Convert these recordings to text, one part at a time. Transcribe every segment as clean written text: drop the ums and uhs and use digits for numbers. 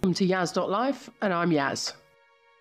Welcome to Yaz.life, and I'm Yaz.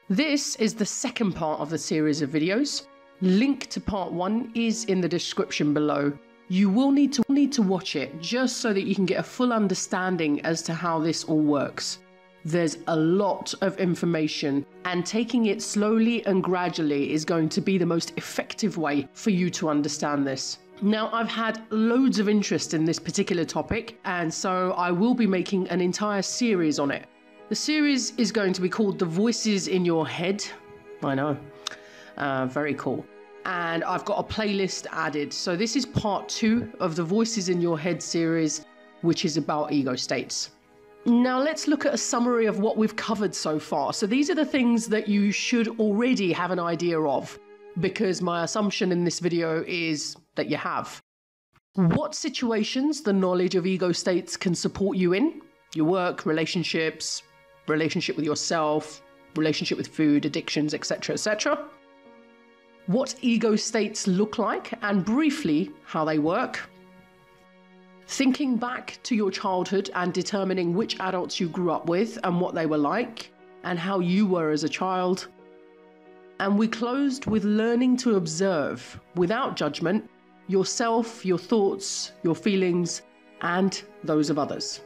This is the second part of the series of videos. Link to part 1 is in the description below. You will need to watch it just so that you can get a full understanding as to how this all works. There's a lot of information, and taking it slowly and gradually is going to be the most effective way for you to understand this. Now, I've had loads of interest in this particular topic, and so I will be making an entire series on it. The series is going to be called The Voices in Your Head. I know, very cool. And I've got a playlist added. So this is part 2 of the Voices in Your Head series, which is about ego states. Now let's look at a summary of what we've covered so far. So these are the things that you should already have an idea of, because my assumption in this video is that you have. What situations the knowledge of ego states can support you in: your work, relationships, relationship with yourself, relationship with food, addictions, etc., etc. What ego states look like, and briefly how they work. Thinking back to your childhood and determining which adults you grew up with and what they were like, and how you were as a child. And we closed with learning to observe, without judgment, yourself, your thoughts, your feelings, and those of others.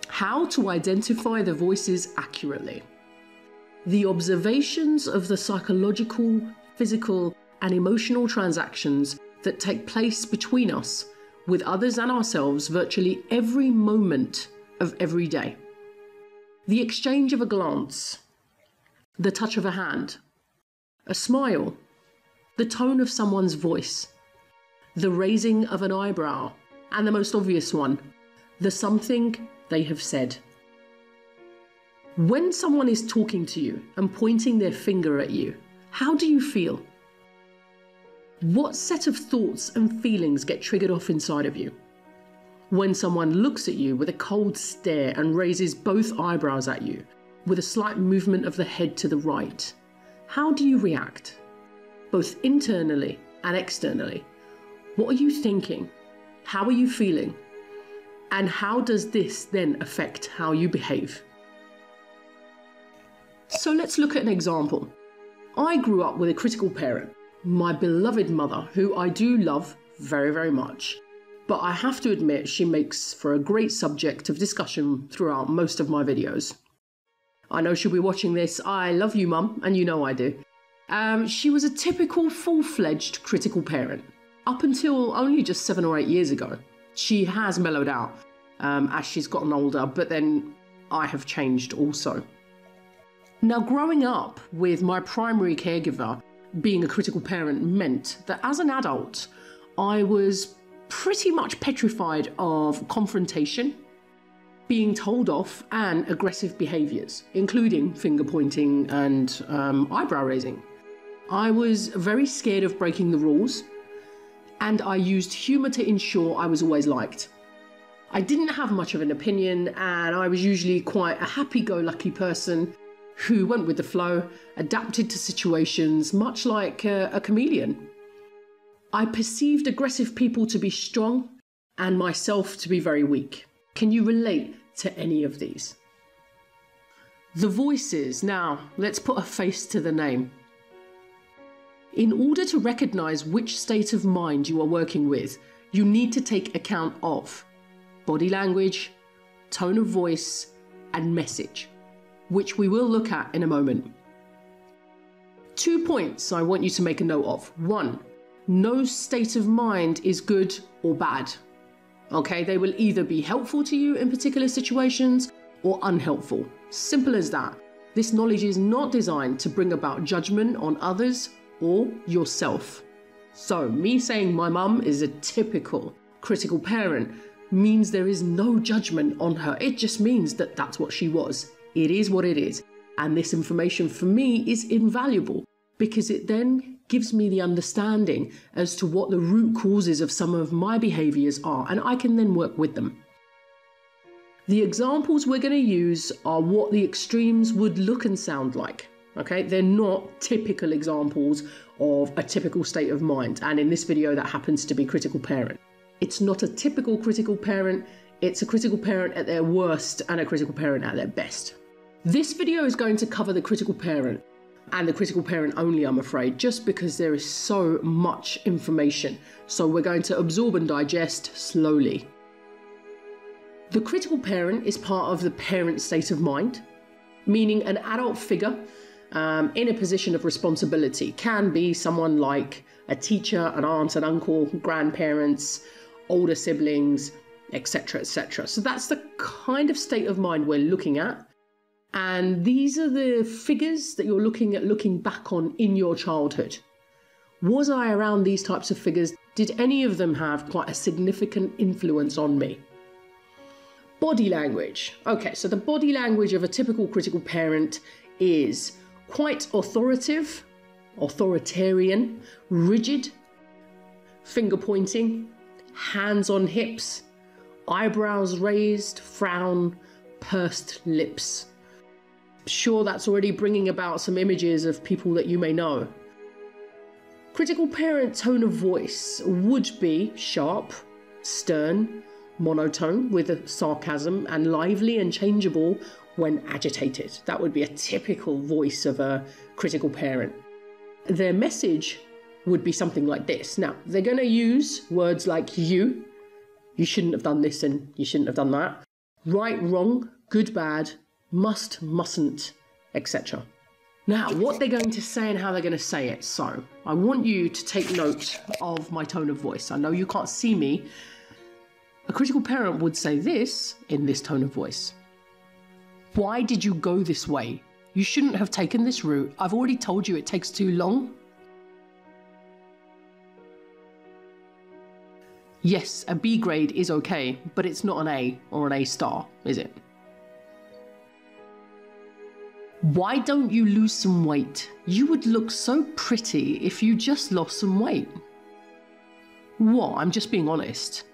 How to identify the voices accurately. The observations of the psychological, physical, and emotional transactions that take place between us, with others and ourselves virtually every moment of every day. The exchange of a glance, the touch of a hand, a smile, the tone of someone's voice, the raising of an eyebrow, and the most obvious one, the something they have said. When someone is talking to you and pointing their finger at you, how do you feel? What set of thoughts and feelings get triggered off inside of you? When someone looks at you with a cold stare and raises both eyebrows at you, with a slight movement of the head to the right, how do you react? Both internally and externally. What are you thinking? How are you feeling? And how does this then affect how you behave? So let's look at an example. I grew up with a critical parent, my beloved mother, who I do love very, very much. But I have to admit, she makes for a great subject of discussion throughout most of my videos. I know she'll be watching this. I love you, Mum, and you know I do. She was a typical full-fledged critical parent, up until only just 7 or 8 years ago. She has mellowed out as she's gotten older, but then I have changed also. Now, growing up with my primary caregiver being a critical parent meant that as an adult, I was pretty much petrified of confrontation, being told off, and aggressive behaviours, including finger pointing and eyebrow raising. I was very scared of breaking the rules, and I used humour to ensure I was always liked. I didn't have much of an opinion, and I was usually quite a happy-go-lucky person who went with the flow, adapted to situations, much like a chameleon. I perceived aggressive people to be strong and myself to be very weak. Can you relate to any of these? The voices. Now, let's put a face to the name. In order to recognize which state of mind you are working with, you need to take account of body language, tone of voice, and message, which we will look at in a moment. 2 points I want you to make a note of. 1, no state of mind is good or bad. Okay, they will either be helpful to you in particular situations or unhelpful. Simple as that. This knowledge is not designed to bring about judgment on others or yourself. So me saying my mum is a typical critical parent means there is no judgment on her. It just means that that's what she was. It is what it is. And this information for me is invaluable because it then gives me the understanding as to what the root causes of some of my behaviors are, and I can then work with them. The examples we're going to use are what the extremes would look and sound like. Okay, they're not typical examples of a typical state of mind. And in this video, that happens to be critical parent. It's not a typical critical parent. It's a critical parent at their worst and a critical parent at their best. This video is going to cover the critical parent and the critical parent only, I'm afraid, just because there is so much information. So we're going to absorb and digest slowly. The critical parent is part of the parent state of mind, meaning an adult figure in a position of responsibility. Can be someone like a teacher, an aunt, an uncle, grandparents, older siblings, etc., etc. So that's the kind of state of mind we're looking at. And these are the figures that you're looking back on in your childhood. Was I around these types of figures? Did any of them have quite a significant influence on me? Body language. Okay, so the body language of a typical critical parent is quite authoritative, authoritarian, rigid, finger pointing, hands on hips, eyebrows raised, frown, pursed lips. Sure, that's already bringing about some images of people that you may know. Critical parent tone of voice would be sharp, stern, monotone with a sarcasm, and lively and changeable when agitated. That would be a typical voice of a critical parent. Their message would be something like this. Now, they're going to use words like you shouldn't have done this and you shouldn't have done that, right, wrong, good, bad, must, mustn't, etc. Now, what they're going to say and how they're going to say it. So, I want you to take note of my tone of voice. I know you can't see me. A critical parent would say this in this tone of voice. Why did you go this way? You shouldn't have taken this route. I've already told you it takes too long. Yes, a B grade is okay, but it's not an A or an A star, is it? Why don't you lose some weight? You would look so pretty if you just lost some weight. What? I'm just being honest.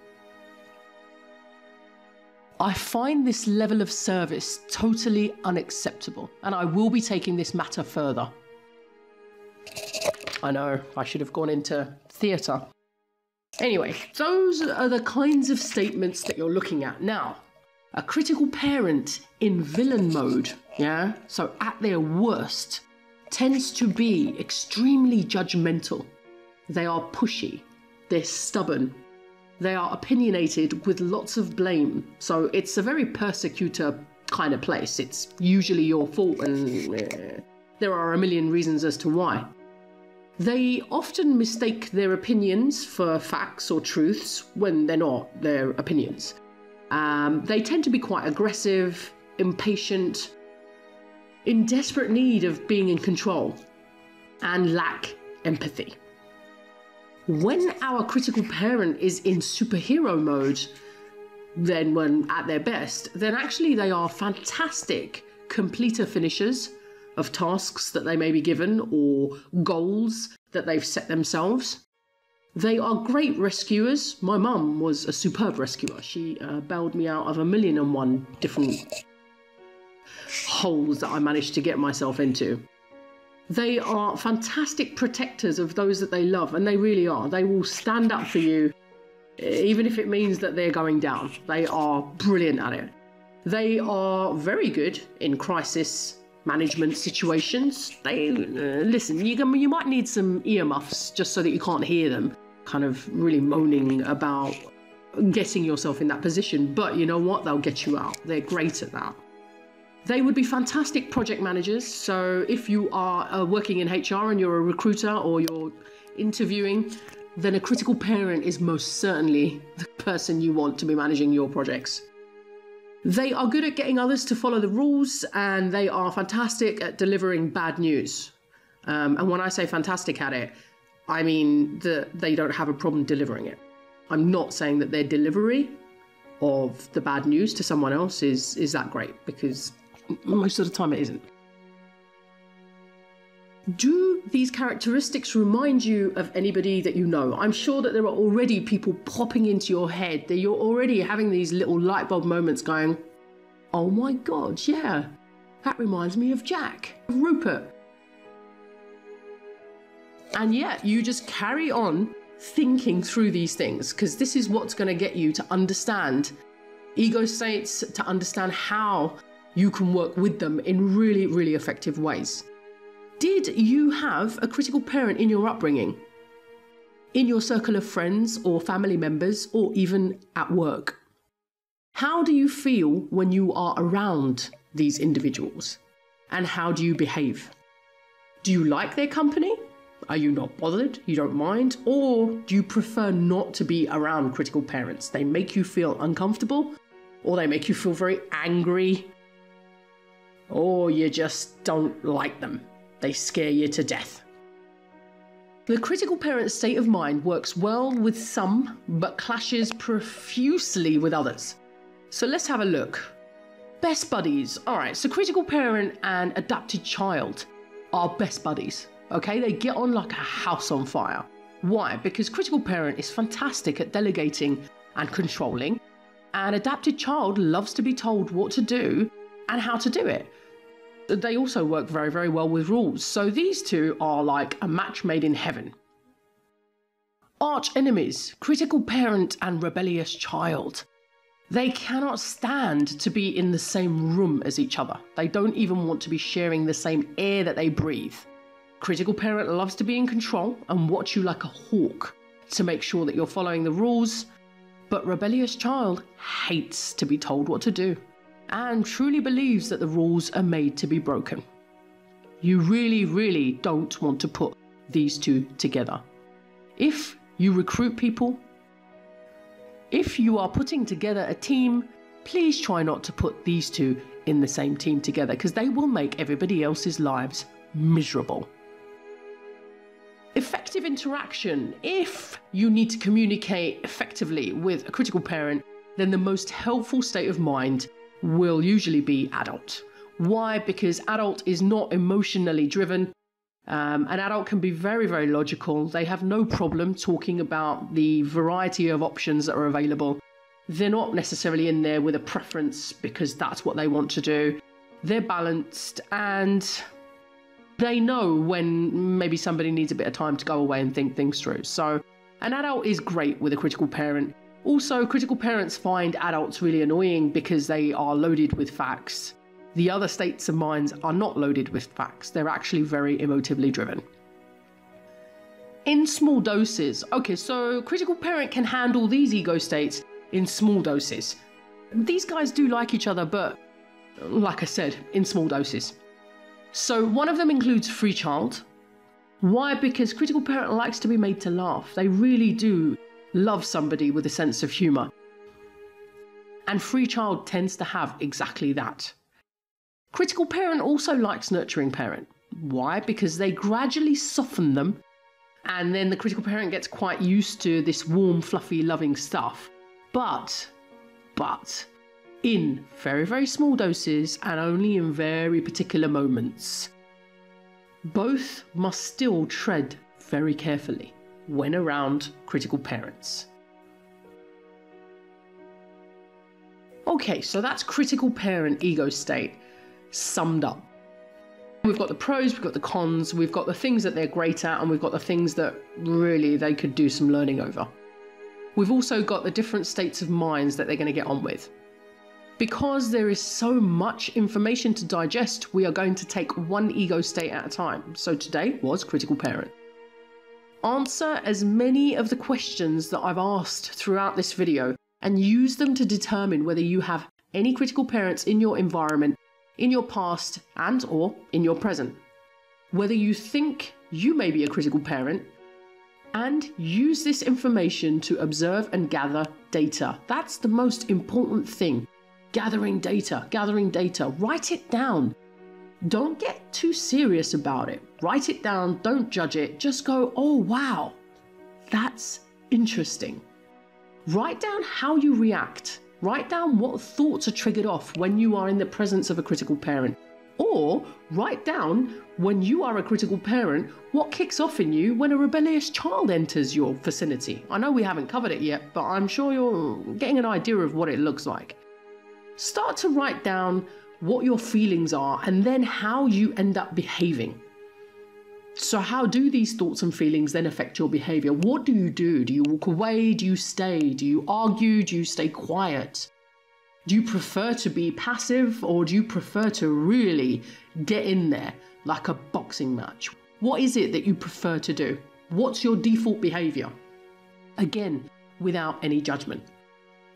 I find this level of service totally unacceptable, and I will be taking this matter further. I know, I should have gone into theatre. Anyway, those are the kinds of statements that you're looking at. Now, a critical parent in villain mode, yeah, so at their worst, tends to be extremely judgmental. They are pushy, they're stubborn, they are opinionated with lots of blame. So it's a very persecutor kind of place. It's usually your fault and there are a million reasons as to why. They often mistake their opinions for facts or truths when they're not their opinions. They tend to be quite aggressive, impatient, in desperate need of being in control, and lack empathy. When our critical parent is in superhero mode, then when at their best, then actually they are fantastic completer finishers of tasks that they may be given or goals that they've set themselves. They are great rescuers. My mum was a superb rescuer. She bailed me out of 1,000,001 different holes that I managed to get myself into. They are fantastic protectors of those that they love, and they really are. They will stand up for you, even if it means that they're going down. They are brilliant at it. They are very good in crisis management situations. They listen, you might need some earmuffs just so that you can't hear them kind of really moaning about getting yourself in that position, but you know what, they'll get you out. They're great at that. They would be fantastic project managers. So if you are working in HR and you're a recruiter or you're interviewing, then a critical parent is most certainly the person you want to be managing your projects. They are good at getting others to follow the rules, and they are fantastic at delivering bad news. And when I say fantastic at it, I mean that they don't have a problem delivering it. I'm not saying that their delivery of the bad news to someone else is that great, because most of the time it isn't. Do these characteristics remind you of anybody that you know? I'm sure that there are already people popping into your head, that you're already having these little light bulb moments going, oh my God, yeah, that reminds me of Jack, of Rupert. And yet you just carry on thinking through these things, because this is what's going to get you to understand ego states to understand how you can work with them in really, really effective ways. Did you have a critical parent in your upbringing? In your circle of friends or family members, or even at work? How do you feel when you are around these individuals? And how do you behave? Do you like their company? Are you not bothered? You don't mind? Or do you prefer not to be around critical parents? They make you feel uncomfortable, or they make you feel very angry, or you just don't like them. They scare you to death. The critical parent state of mind works well with some, but clashes profusely with others. So let's have a look. Best buddies. All right, so critical parent and adopted child are best buddies. Okay, they get on like a house on fire. Why? Because critical parent is fantastic at delegating and controlling, and adopted child loves to be told what to do and how to do it. They also work very, very well with rules. So these two are like a match made in heaven. Arch enemies, critical parent and rebellious child. They cannot stand to be in the same room as each other. They don't even want to be sharing the same air that they breathe. Critical parent loves to be in control and watch you like a hawk to make sure that you're following the rules. But rebellious child hates to be told what to do and truly believes that the rules are made to be broken. You really, really don't want to put these two together. If you recruit people, if you are putting together a team, please try not to put these two in the same team together, because they will make everybody else's lives miserable. Effective interaction. If you need to communicate effectively with a critical parent, then the most helpful state of mind will usually be adult. Why? Because adult is not emotionally driven. An adult can be very, very logical. They have no problem talking about the variety of options that are available. They're not necessarily in there with a preference because that's what they want to do. They're balanced and they know when maybe somebody needs a bit of time to go away and think things through. So an adult is great with a critical parent. Also, critical parents find adults really annoying because they are loaded with facts. The other states of minds are not loaded with facts. They're actually very emotively driven. In small doses. Okay, so critical parent can handle these ego states in small doses. These guys do like each other, but like I said, in small doses. So one of them includes free child. Why? Because critical parent likes to be made to laugh. They really do love somebody with a sense of humor. And free child tends to have exactly that. Critical parent also likes nurturing parent. Why? Because they gradually soften them, and then the critical parent gets quite used to this warm, fluffy, loving stuff. But in very, very small doses and only in very particular moments. Both must still tread very carefully when around critical parents. Okay, so that's critical parent ego state summed up. We've got the pros, we've got the cons, we've got the things that they're great at, and we've got the things that really they could do some learning over. We've also got the different states of minds that they're going to get on with. Because there is so much information to digest, we are going to take one ego state at a time. So today was critical parent. Answer as many of the questions that I've asked throughout this video and use them to determine whether you have any critical parents in your environment, in your past and or in your present. Whether you think you may be a critical parent, and use this information to observe and gather data. That's the most important thing. Gathering data, write it down. Don't get too serious about it. Write it down, don't judge it, just go, oh wow, that's interesting. Write down how you react. Write down what thoughts are triggered off when you are in the presence of a critical parent. Or write down, when you are a critical parent, what kicks off in you when a rebellious child enters your vicinity. I know we haven't covered it yet, but I'm sure you're getting an idea of what it looks like. Start to write down what your feelings are and then how you end up behaving. So how do these thoughts and feelings then affect your behavior? What do you do? Do you walk away? Do you stay? Do you argue? Do you stay quiet? Do you prefer to be passive, or do you prefer to really get in there like a boxing match? What is it that you prefer to do? What's your default behavior? Again, without any judgment.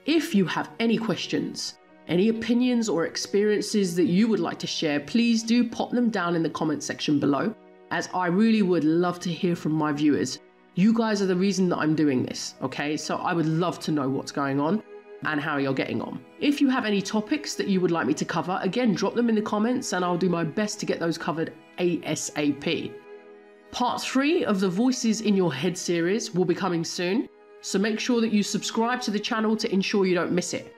If you have any questions, any opinions or experiences that you would like to share, please do pop them down in the comment section below, as I really would love to hear from my viewers. You guys are the reason that I'm doing this, okay? So I would love to know what's going on and how you're getting on. If you have any topics that you would like me to cover, again, drop them in the comments and I'll do my best to get those covered ASAP. Part 3 of the Voices in Your Head series will be coming soon, so make sure that you subscribe to the channel to ensure you don't miss it.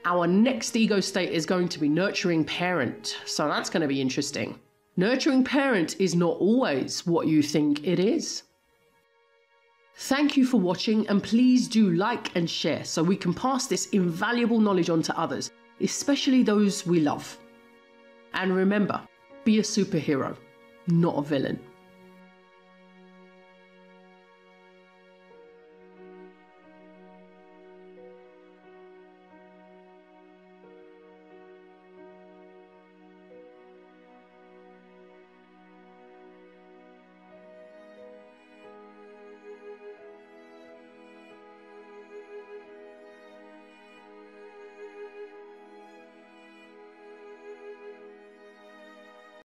Our next ego state is going to be nurturing parent, so that's going to be interesting. Nurturing parent is not always what you think it is. Thank you for watching, and please do like and share so we can pass this invaluable knowledge on to others, especially those we love. And remember, be a superhero, not a villain.